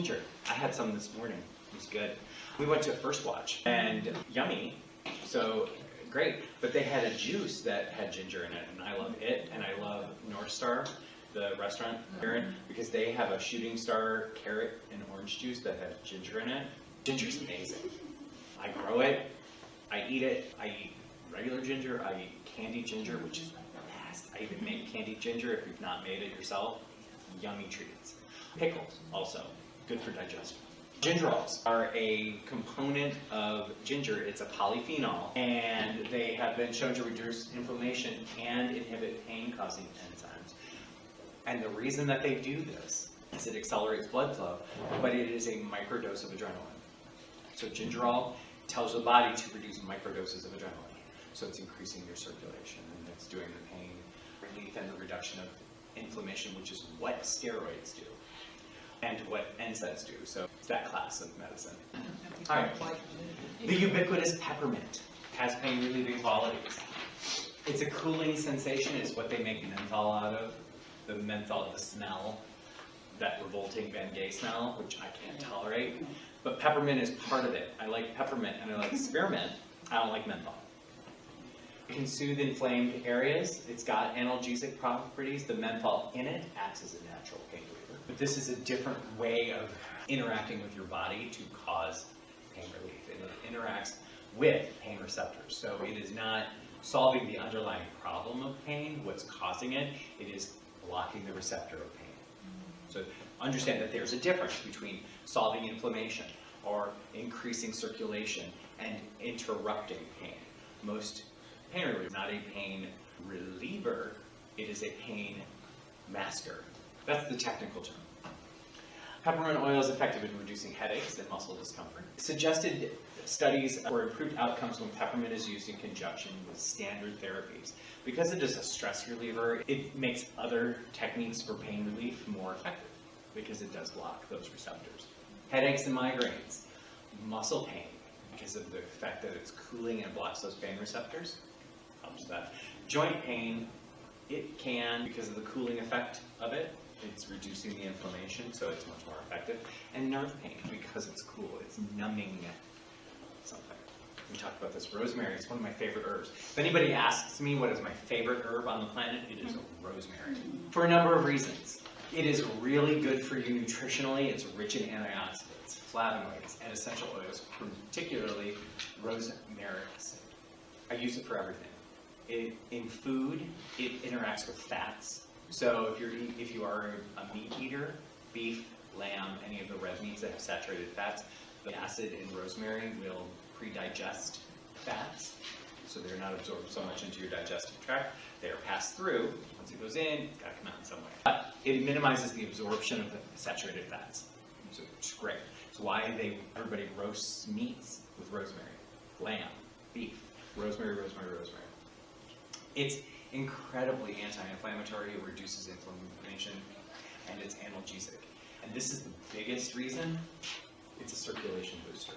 ginger. I had some this morning. It was good. We went to First Watch, and yummy, so great. But they had a juice that had ginger in it, and I love it, and I love North Star, the restaurant here, because they have a shooting star carrot and orange juice that has ginger in it. Ginger's amazing. I grow it, I eat it, I eat regular ginger, I eat candied ginger, which is the best. I even make candied ginger if you've not made it yourself. Yummy treats. Pickles, also, good for digestion. Gingerols are a component of ginger. It's a polyphenol, and they have been shown to reduce inflammation and inhibit pain-causing enzymes. And the reason that they do this is it accelerates blood flow, but it is a microdose of adrenaline. So gingerol tells the body to produce microdoses of adrenaline. So it's increasing your circulation, and it's doing the pain relief and the reduction of inflammation, which is what steroids do and what NSAIDs do. So it's that class of medicine. All right. The ubiquitous peppermint has pain relieving qualities. It's a cooling sensation. It's what they make menthol out of. The menthol, the smell, that revolting Bengay smell, which I can't tolerate. But peppermint is part of it. I like peppermint and I like spearmint. I don't like menthol. It can soothe inflamed areas. It's got analgesic properties. The menthol in it acts as a natural pain reliever. But this is a different way of interacting with your body to cause pain relief. And it interacts with pain receptors. So it is not solving the underlying problem of pain, what's causing it. It is blocking the receptor of pain. So understand that there's a difference between solving inflammation or increasing circulation and interrupting pain. Most pain reliever is not a pain reliever, it is a pain masker. That's the technical term. Peppermint oil is effective in reducing headaches and muscle discomfort. Suggested studies for improved outcomes when peppermint is used in conjunction with standard therapies. Because it is a stress reliever, it makes other techniques for pain relief more effective because it does block those receptors. Headaches and migraines, muscle pain, because of the fact that it's cooling and blocks those pain receptors, helps that. Joint pain, it can, because of the cooling effect of it, it's reducing the inflammation, so it's much more effective. And nerve pain, because it's cool, it's numbing something. We talked about this, rosemary, it's one of my favorite herbs. If anybody asks me what is my favorite herb on the planet, it is rosemary. For a number of reasons. It is really good for you nutritionally, it's rich in antioxidants, flavonoids, and essential oils, particularly rosemary. I use it for everything. In food, it interacts with fats. So if you are a meat eater, beef, lamb, any of the red meats that have saturated fats, the acid in rosemary will pre-digest fats, so they're not absorbed so much into your digestive tract. They are passed through. Once it goes in, it's got to come out in some way. But it minimizes the absorption of the saturated fats, so it's great. It's why everybody roasts meats with rosemary. Lamb, beef, rosemary, rosemary, rosemary. It's incredibly anti-inflammatory, it reduces inflammation, and it's analgesic. And this is the biggest reason, it's a circulation booster.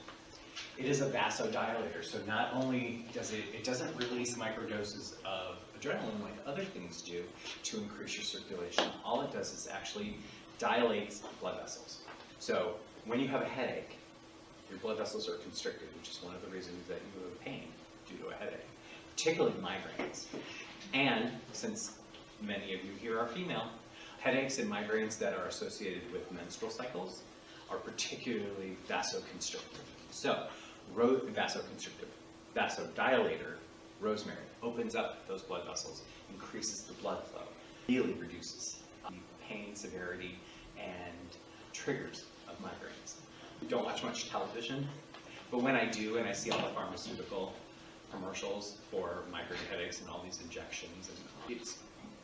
It is a vasodilator, so not only does it doesn't release microdoses of adrenaline like other things do to increase your circulation. All it does is actually dilates blood vessels. So when you have a headache, your blood vessels are constricted, which is one of the reasons that you have pain due to a headache, particularly migraines. And since many of you here are female, headaches and migraines that are associated with menstrual cycles are particularly vasoconstrictive. So, vasodilator, rosemary, opens up those blood vessels, increases the blood flow, really reduces pain severity and triggers of migraines. I don't watch much television, but when I do and I see all the pharmaceutical commercials for migraine headaches and all these injections, and it's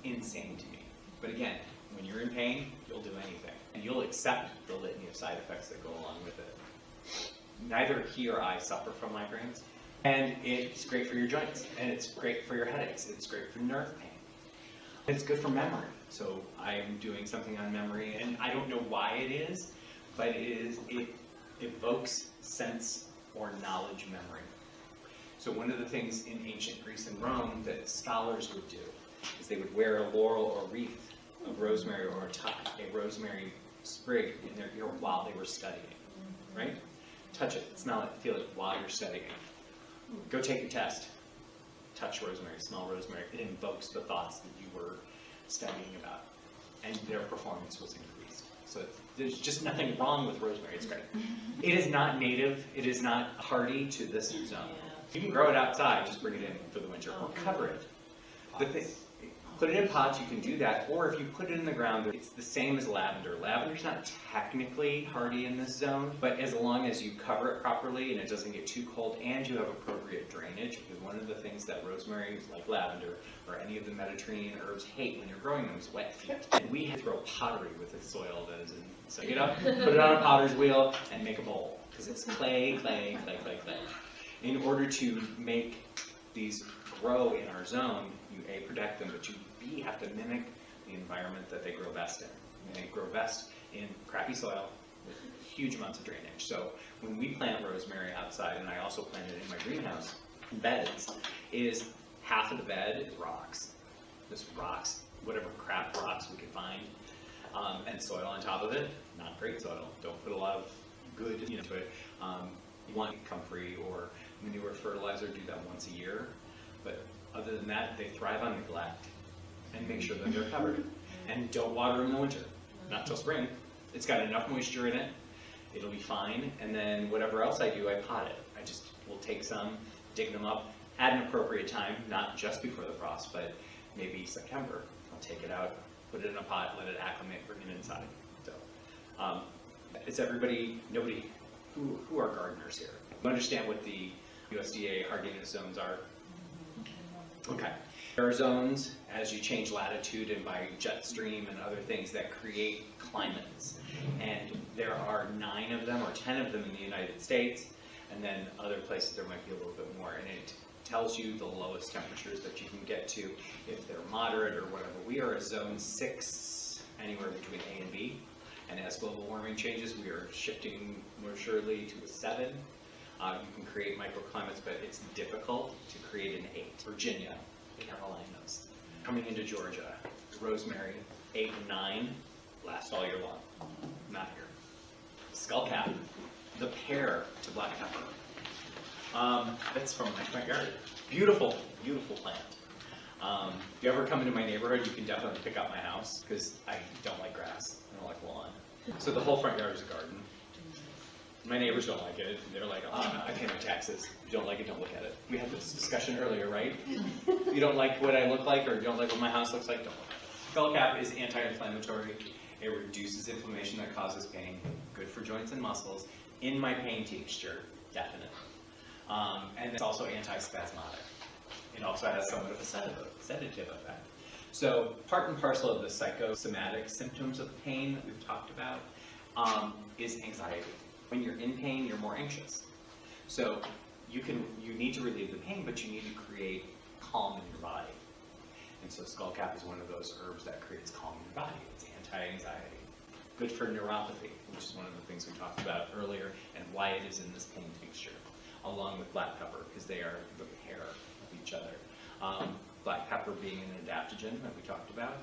insane to me. But again, when you're in pain, you'll do anything. And you'll accept the litany of side effects that go along with it. Neither he or I suffer from migraines. And it's great for your joints. And it's great for your headaches. It's great for nerve pain. It's good for memory. So I'm doing something on memory, and I don't know why it is, but it evokes sense or knowledge memory. So one of the things in ancient Greece and Rome that scholars would do is they would wear a laurel or wreath of rosemary or a rosemary sprig in their ear while they were studying, right? Touch it, smell it, feel it while you're studying. Go take a test. Touch rosemary, smell rosemary. It invokes the thoughts that you were studying about, and their performance was increased. So there's just nothing wrong with rosemary. It's great. It is not native. It is not hardy to this zone. You can grow it outside. Just bring it in for the winter or cover it. Put it in pots, you can do that, or if you put it in the ground, it's the same as lavender. Lavender's not technically hardy in this zone, but as long as you cover it properly and it doesn't get too cold and you have appropriate drainage, because one of the things that rosemary, like lavender, or any of the Mediterranean herbs hate when you're growing them is wet feet. And we throw pottery with the soil does. And so get up, put it on a potter's wheel, and make a bowl, because it's clay, clay, clay, clay, clay. In order to make these grow in our zone, you A, protect them, but you B, have to mimic the environment that they grow best in. And they grow best in crappy soil with huge amounts of drainage. So when we plant rosemary outside, and I also plant it in my greenhouse beds, is half of the bed is rocks. Just rocks, whatever crap rocks we can find, and soil on top of it. Not great soil. Don't put a lot of good into it. You want comfrey or manure fertilizer, do that once a year. But other than that, they thrive on neglect. And make sure that they're covered. And don't water them in the winter, not till spring. It's got enough moisture in it, it'll be fine. And then whatever else I do, I pot it. I just will take some, dig them up at an appropriate time, not just before the frost, but maybe September. I'll take it out, put it in a pot, let it acclimate, bring it inside. So, it's everybody, nobody, who are gardeners here? Understand what the USDA hardiness zones are? Okay. There are zones, as you change latitude and by jet stream and other things, that create climates. And there are 9 of them or 10 of them in the United States, and then other places there might be a little bit more. And it tells you the lowest temperatures that you can get to if they're moderate or whatever. We are a zone 6, anywhere between A and B. And as global warming changes, we are shifting more surely to a 7. You can create microclimates, but it's difficult to create an 8. Virginia, Carolinas, coming into Georgia, rosemary, 8 and 9, last all year long. Not here. Skullcap, the pear to black pepper. That's from my front yard. Beautiful, beautiful plant. If you ever come into my neighborhood, you can definitely pick up my house, because I don't like grass, I don't like lawn. So the whole front yard is a garden. My neighbors don't like it. They're like, oh, I pay my taxes. If you don't like it, don't look at it. We had this discussion earlier, right? You don't like what I look like, or you don't like what my house looks like, don't look at it. Skullcap is anti-inflammatory. It reduces inflammation that causes pain. Good for joints and muscles. In my pain tincture, definitely. And it's also anti-spasmodic. It also has somewhat of a sedative effect. So part and parcel of the psychosomatic symptoms of pain that we've talked about is anxiety. When you're in pain, you're more anxious. So you need to relieve the pain, but you need to create calm in your body. And so skullcap is one of those herbs that creates calm in your body. It's anti-anxiety. Good for neuropathy, which is one of the things we talked about earlier, and why it is in this pain tincture, along with black pepper, because they are the pair of each other. Black pepper being an adaptogen that we talked about.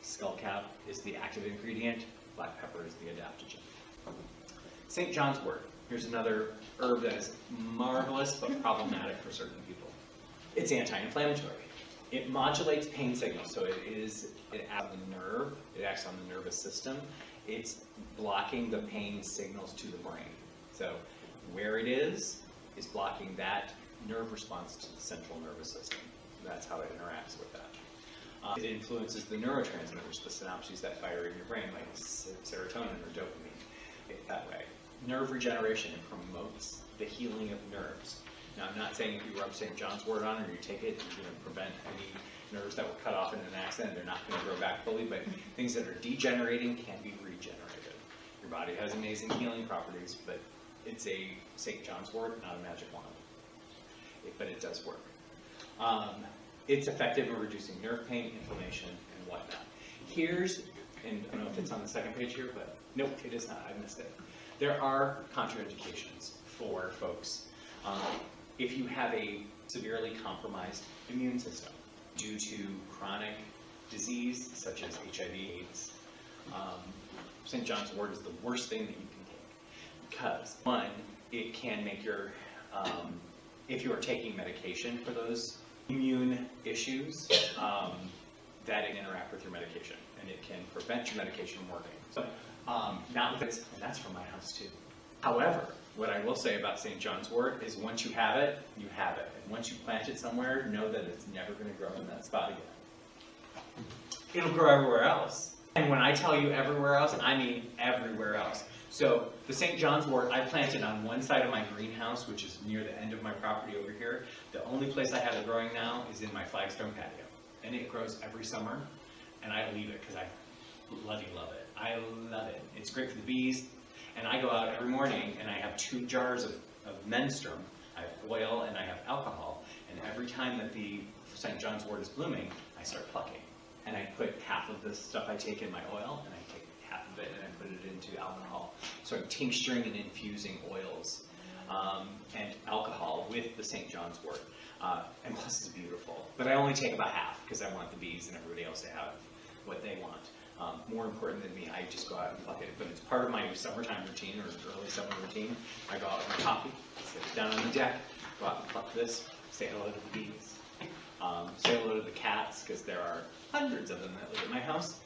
Skullcap is the active ingredient. Black pepper is the adaptogen. St. John's wort. Here's another herb that is marvelous but problematic for certain people. It's anti-inflammatory. It modulates pain signals, so it acts on the nerve, it acts on the nervous system. It's blocking the pain signals to the brain. So where it is blocking that nerve response to the central nervous system. That's how it interacts with that. It influences the neurotransmitters, the synapses that fire in your brain, like serotonin or dopamine, that way. Nerve regeneration, it promotes the healing of nerves. Now, I'm not saying if you rub St. John's wort on or you take it, you're going to prevent any nerves that were cut off in an accident. They're not going to grow back fully, but things that are degenerating can be regenerated. Your body has amazing healing properties, but it's a St. John's wort, not a magic wand. But it does work. It's effective in reducing nerve pain, inflammation, and whatnot. Here's, and I don't know if it's on the second page here, but nope, it is not. I missed it. There are contraindications for folks. If you have a severely compromised immune system due to chronic disease such as HIV/AIDS, St. John's wort is the worst thing that you can take. Because, one, it can make your, if you are taking medication for those immune issues, that it can interact with your medication, and it can prevent your medication from working. So, not that, and that's from my house too. However, what I will say about St. John's wort is once you have it, you have it. And once you plant it somewhere, know that it's never going to grow in that spot again. It'll grow everywhere else. And when I tell you everywhere else, I mean everywhere else. So the St. John's wort I planted on one side of my greenhouse, which is near the end of my property over here. The only place I have it growing now is in my flagstone patio. And it grows every summer, and I leave it because I bloody love it. I love it. It's great for the bees. And I go out every morning and I have 2 jars of menstruum. I have oil and I have alcohol. And every time that the St. John's wort is blooming, I start plucking. And I put half of the stuff I take in my oil, and I take half of it and I put it into alcohol. So I'm tincturing and infusing oils and alcohol with the St. John's wort. And plus it's beautiful. But I only take about half because I want the bees and everybody else to have what they want. More important than me, I just go out and pluck it. But it's part of my summertime routine or early summer routine. I go out with my coffee, sit down on the deck, go out and pluck this, say hello to the bees, say hello to the cats, because there are hundreds of them that live at my house.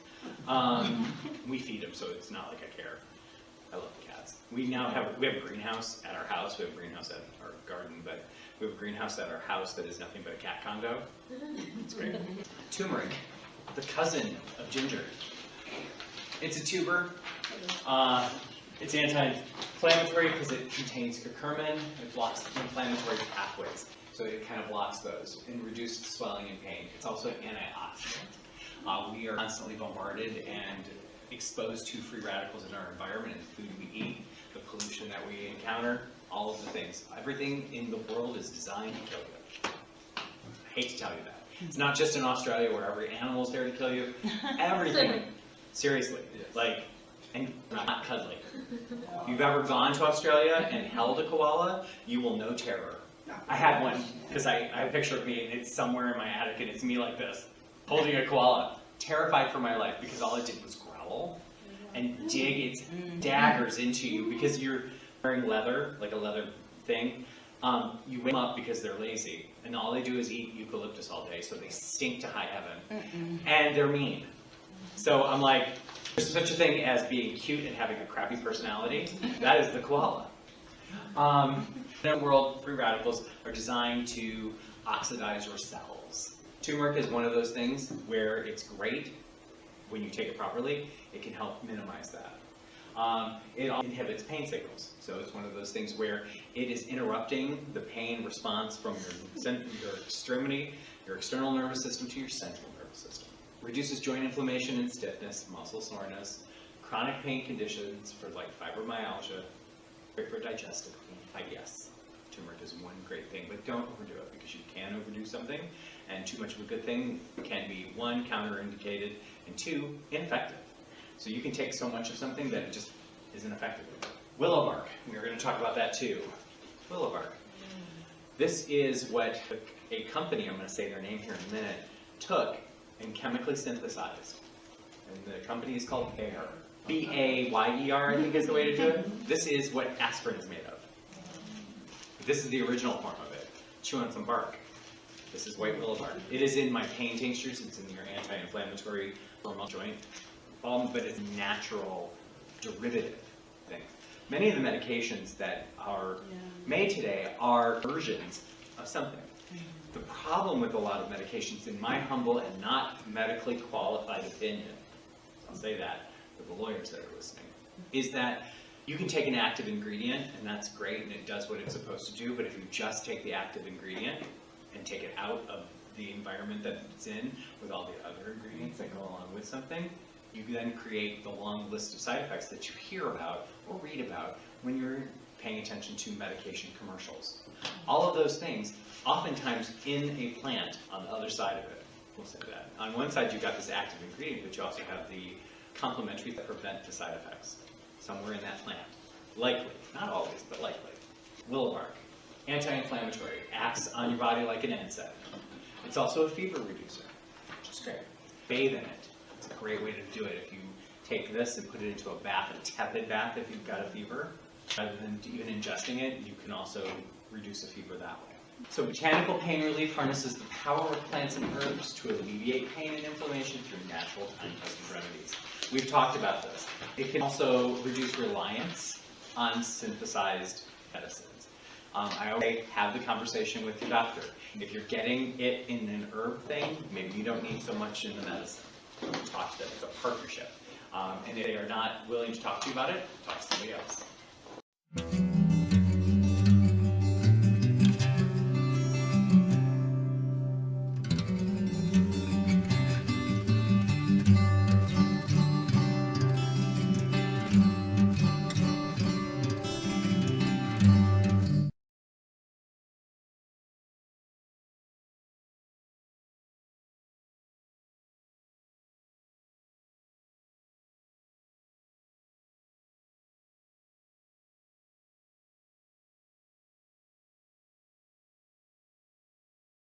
We feed them, so it's not like I care. I love the cats. We have a greenhouse at our house. We have a greenhouse at our garden, but we have a greenhouse at our house that is nothing but a cat condo. It's great. Turmeric, the cousin of ginger. It's a tuber. It's anti-inflammatory because it contains curcumin. It blocks inflammatory pathways, so it kind of blocks those and reduces swelling and pain. It's also an antioxidant. We are constantly bombarded and exposed to free radicals in our environment and the food we eat, the pollution that we encounter, all of the things. Everything in the world is designed to kill you. I hate to tell you that. It's not just in Australia where every animal is there to kill you. Everything. Seriously. Like, and not cuddly. If you've ever gone to Australia and held a koala, you will know terror. I had one, because I have a picture of me, and it's somewhere in my attic, and it's me like this, holding a koala. Terrified for my life, because all it did was growl and dig its daggers into you, because you're wearing leather, like a leather thing. You wake them up because they're lazy, and all they do is eat eucalyptus all day, so they stink to high heaven. And they're mean. So I'm like, there's such a thing as being cute and having a crappy personality. That is the koala. In the world, free radicals are designed to oxidize your cells. Turmeric is one of those things where it's great when you take it properly. It can help minimize that. It inhibits pain signals. So it's one of those things where it is interrupting the pain response from your extremity, your external nervous system to your central nervous system. Reduces joint inflammation and stiffness, muscle soreness, chronic pain conditions for like fibromyalgia, great for digestive pain. Yes, turmeric is one great thing, but don't overdo it, because you can overdo something, and too much of a good thing can be, 1, counterindicated, and 2, ineffective. So you can take so much of something that it just isn't effective. Willow bark, we're going to talk about that too. Willow bark. This is what a company, I'm going to say their name here in a minute, took and chemically synthesized. And the company is called Bayer. B-A-Y-E-R, I think is the way to do it. This is what aspirin is made of. This is the original form of it. Chew on some bark. This is white willow bark. It is in my pain tinctures. It's in your anti-inflammatory hormonal joint. But it's a natural derivative thing. Many of the medications that are made today are versions of something. The problem with a lot of medications, in my humble and not medically qualified opinion, I'll say that for the lawyers that are listening, is that you can take an active ingredient, and that's great, and it does what it's supposed to do, but if you just take the active ingredient and take it out of the environment that it's in with all the other ingredients that go along with something, you then create the long list of side effects that you hear about or read about when you're paying attention to medication commercials. All of those things, oftentimes in a plant on the other side of it, we'll say that. On one side you've got this active ingredient, but you also have the complementary that prevent the side effects somewhere in that plant. Likely, not always, but likely. Willow bark, anti-inflammatory, acts on your body like an NSAID. It's also a fever reducer, which is great. Bathe in it. It's a great way to do it if you take this and put it into a bath, a tepid bath if you've got a fever. Rather than even ingesting it, you can also reduce a fever that way. So Botanical Pain Relief harnesses the power of plants and herbs to alleviate pain and inflammation through natural time-tested remedies. We've talked about this. It can also reduce reliance on synthesized medicines. I always have the conversation with your doctor. If you're getting it in an herb thing, maybe you don't need so much in the medicine. Talk to them. It's a partnership. And if they are not willing to talk to you about it, talk to somebody else.